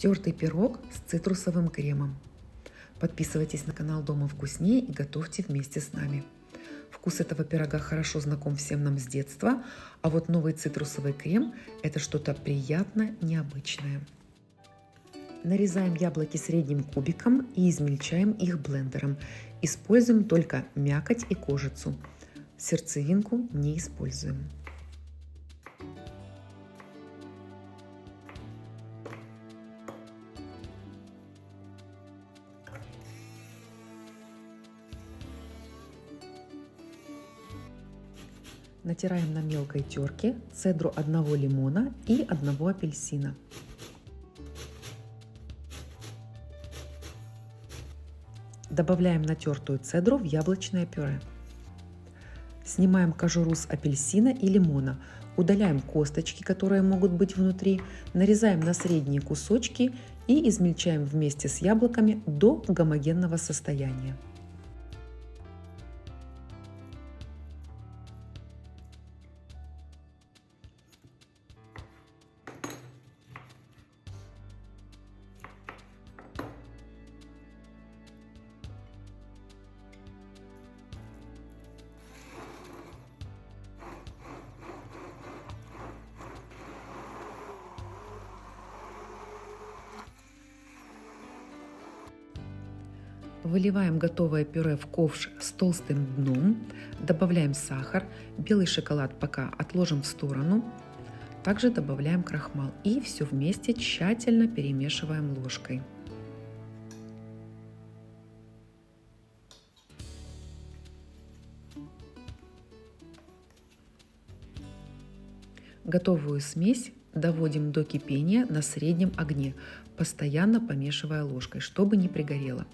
Тертый пирог с цитрусовым кремом. Подписывайтесь на канал Дома вкуснее и готовьте вместе с нами. Вкус этого пирога хорошо знаком всем нам с детства, а вот новый цитрусовый крем – это что-то приятно необычное. Нарезаем яблоки средним кубиком и измельчаем их блендером. Используем только мякоть и кожицу. Сердцевинку не используем. Натираем на мелкой терке цедру одного лимона и одного апельсина. Добавляем натертую цедру в яблочное пюре. Снимаем кожуру с апельсина и лимона, удаляем косточки, которые могут быть внутри, нарезаем на средние кусочки и измельчаем вместе с яблоками до гомогенного состояния. Выливаем готовое пюре в ковш с толстым дном, добавляем сахар, белый шоколад пока отложим в сторону, также добавляем крахмал и все вместе тщательно перемешиваем ложкой. Готовую смесь доводим до кипения на среднем огне, постоянно помешивая ложкой, чтобы не пригорело.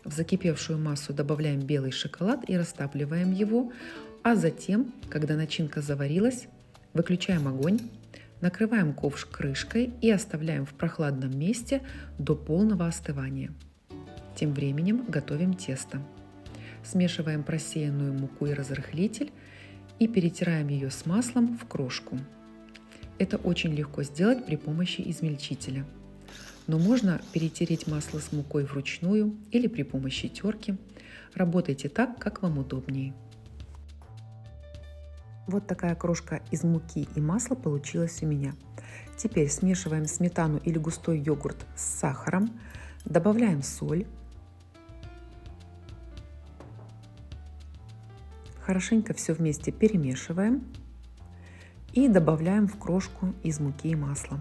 В закипевшую массу добавляем белый шоколад и растапливаем его, а затем, когда начинка заварилась, выключаем огонь, накрываем ковш крышкой и оставляем в прохладном месте до полного остывания. Тем временем готовим тесто. Смешиваем просеянную муку и разрыхлитель и перетираем ее с маслом в крошку. Это очень легко сделать при помощи измельчителя. Но можно перетереть масло с мукой вручную или при помощи терки. Работайте так, как вам удобнее. Вот такая крошка из муки и масла получилась у меня. Теперь смешиваем сметану или густой йогурт с сахаром, добавляем соль. Хорошенько все вместе перемешиваем и добавляем в крошку из муки и масла.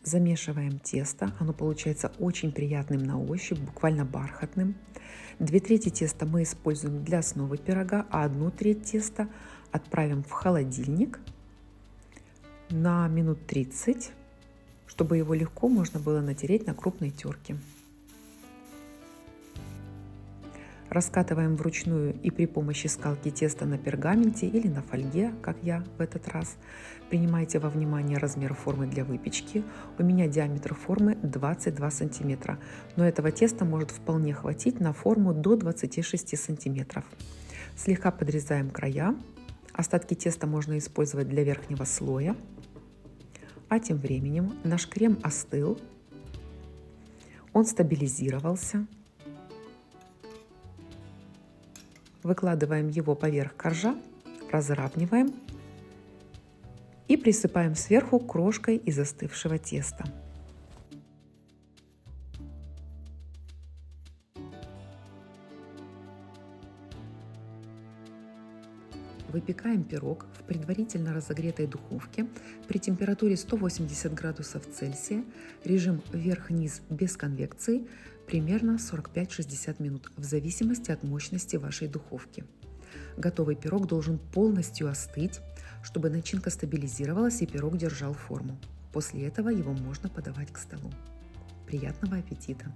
Замешиваем тесто, оно получается очень приятным на ощупь, буквально бархатным. 2/3 теста мы используем для основы пирога, а 1/3 теста отправим в холодильник на минут 30, чтобы его легко можно было натереть на крупной терке. Раскатываем вручную и при помощи скалки тесто на пергаменте или на фольге, как я в этот раз. Принимайте во внимание размер формы для выпечки. У меня диаметр формы 22 сантиметра, но этого теста может вполне хватить на форму до 26 сантиметров. Слегка подрезаем края. Остатки теста можно использовать для верхнего слоя. А тем временем наш крем остыл, он стабилизировался. Выкладываем его поверх коржа, разравниваем и присыпаем сверху крошкой из остывшего теста. Выпекаем пирог в предварительно разогретой духовке при температуре 180 градусов Цельсия, режим вверх-вниз без конвекции, примерно 45-60 минут, в зависимости от мощности вашей духовки. Готовый пирог должен полностью остыть, чтобы начинка стабилизировалась и пирог держал форму. После этого его можно подавать к столу. Приятного аппетита!